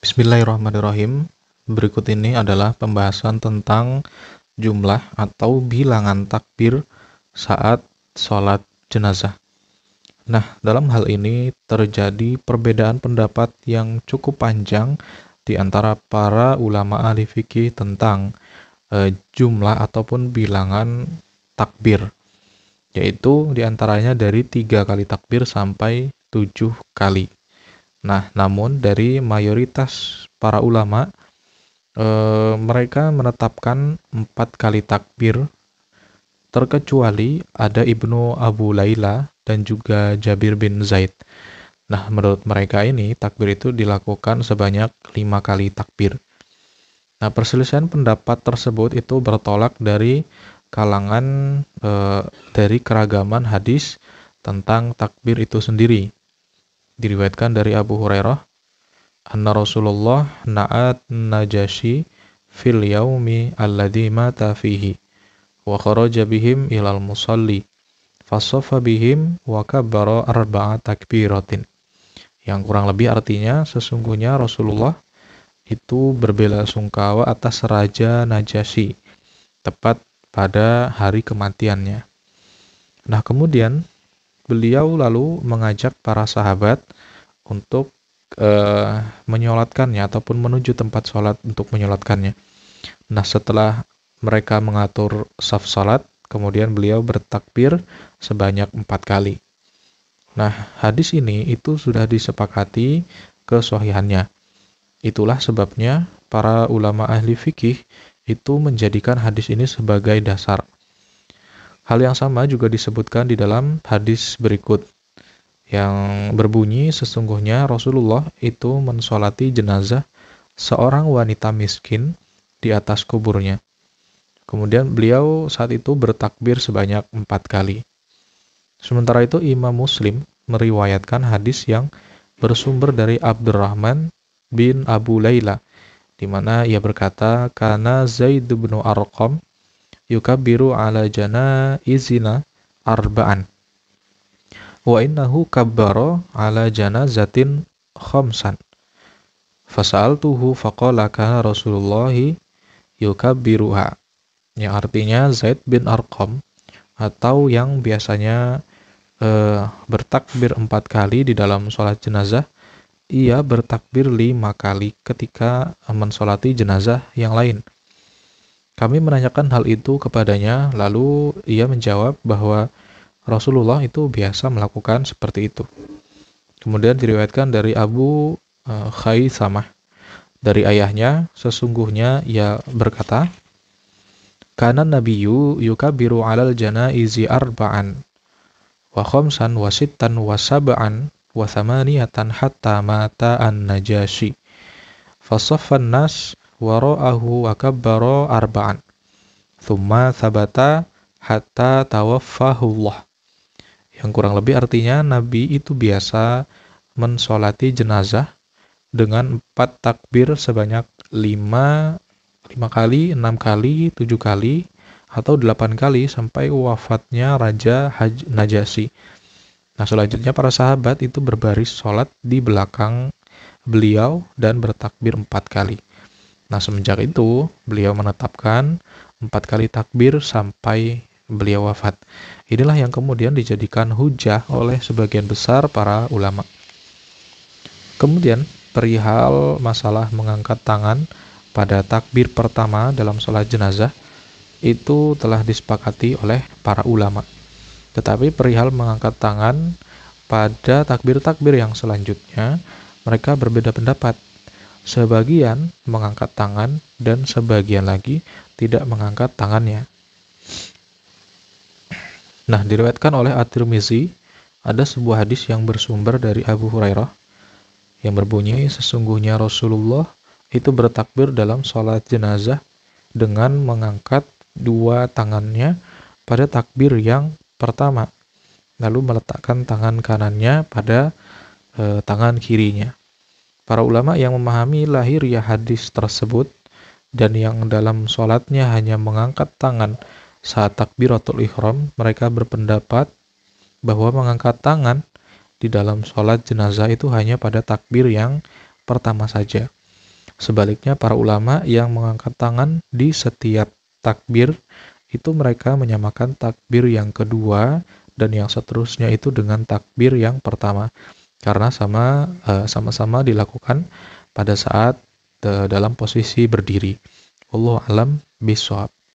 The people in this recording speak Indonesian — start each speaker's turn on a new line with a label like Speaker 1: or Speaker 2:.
Speaker 1: Bismillahirrahmanirrahim. Berikut ini adalah pembahasan tentang jumlah atau bilangan takbir saat sholat jenazah. Nah, dalam hal ini terjadi perbedaan pendapat yang cukup panjang di antara para ulama ahli fikih tentang jumlah ataupun bilangan takbir, yaitu diantaranya dari 3 kali takbir sampai 7 kali. Nah, namun dari mayoritas para ulama, mereka menetapkan 4 kali takbir, terkecuali ada Ibnu Abu Laila dan juga Jabir bin Zaid. Nah, menurut mereka ini takbir itu dilakukan sebanyak 5 kali takbir. Nah, perselisihan pendapat tersebut itu bertolak dari kalangan dari keragaman hadis tentang takbir itu sendiri. Diriwayatkan dari Abu Hurairah, anna Rasulullah na'at Najasyi fil yaumi alladhi mata fihi wa kharaja bihim ilal musalli fasaffa bihim wa kabbara 4 takbiratin. Yang kurang lebih artinya, sesungguhnya Rasulullah itu berbelasungkawa atas Raja Najasyi tepat pada hari kematiannya. Nah, kemudian beliau lalu mengajak para sahabat untuk menyolatkannya ataupun menuju tempat sholat untuk menyolatkannya. Nah, setelah mereka mengatur saf sholat, kemudian beliau bertakbir sebanyak 4 kali. Nah, hadis ini itu sudah disepakati kesohihannya. Itulah sebabnya para ulama ahli fikih itu menjadikan hadis ini sebagai dasar. Hal yang sama juga disebutkan di dalam hadis berikut, yang berbunyi, sesungguhnya Rasulullah itu mensolati jenazah seorang wanita miskin di atas kuburnya. Kemudian beliau saat itu bertakbir sebanyak 4 kali. Sementara itu Imam Muslim meriwayatkan hadis yang bersumber dari Abdurrahman bin Abu Laila, di mana ia berkata, kana Zaid bin Arqam yukabbiru ala janaizina arba'an wa innahu kabbara ala janazatin khamsan fasa'altuhu faqala kana Rasulullahi yukabbiruha. Yang artinya Zaid bin Arqam, atau yang biasanya bertakbir 4 kali di dalam sholat jenazah, ia bertakbir 5 kali ketika mensolati jenazah yang lain. Kami menanyakan hal itu kepadanya, lalu ia menjawab bahwa Rasulullah itu biasa melakukan seperti itu. Kemudian diriwayatkan dari Abu Khaisamah dari ayahnya, sesungguhnya ia berkata, kana nabiyyu yukabbiru 'alal janaizi arba'an wa khamsan wa sittan wa sab'an wa thamaniyatan hatta mata an-Najasyi. Fasaffan nas wara'ahu wa kabbara arba'an. Thumma thabata hatta tawaffahullah. Yang kurang lebih artinya, Nabi itu biasa mensolati jenazah dengan 4 takbir sebanyak 5 kali, 6 kali, 7 kali, atau 8 kali sampai wafatnya Raja Najasyi. Nah, selanjutnya para sahabat itu berbaris sholat di belakang beliau dan bertakbir 4 kali. Nah, semenjak itu beliau menetapkan 4 kali takbir sampai beliau wafat. Inilah yang kemudian dijadikan hujah oleh sebagian besar para ulama. Kemudian perihal masalah mengangkat tangan pada takbir pertama dalam sholat jenazah itu telah disepakati oleh para ulama. Tetapi perihal mengangkat tangan pada takbir-takbir yang selanjutnya, mereka berbeda pendapat. Sebagian mengangkat tangan dan sebagian lagi tidak mengangkat tangannya. Nah, diriwayatkan oleh At-Tirmizi, ada sebuah hadis yang bersumber dari Abu Hurairah yang berbunyi, sesungguhnya Rasulullah itu bertakbir dalam sholat jenazah dengan mengangkat 2 tangannya pada takbir yang pertama, lalu meletakkan tangan kanannya pada tangan kirinya. Para ulama yang memahami lahiriah hadis tersebut dan yang dalam sholatnya hanya mengangkat tangan saat takbiratul ihram, mereka berpendapat bahwa mengangkat tangan di dalam sholat jenazah itu hanya pada takbir yang pertama saja. Sebaliknya, para ulama yang mengangkat tangan di setiap takbir, itu mereka menyamakan takbir yang kedua dan yang seterusnya itu dengan takbir yang pertama. Karena sama-sama dilakukan pada saat dalam posisi berdiri. Wallahu alam bishawab.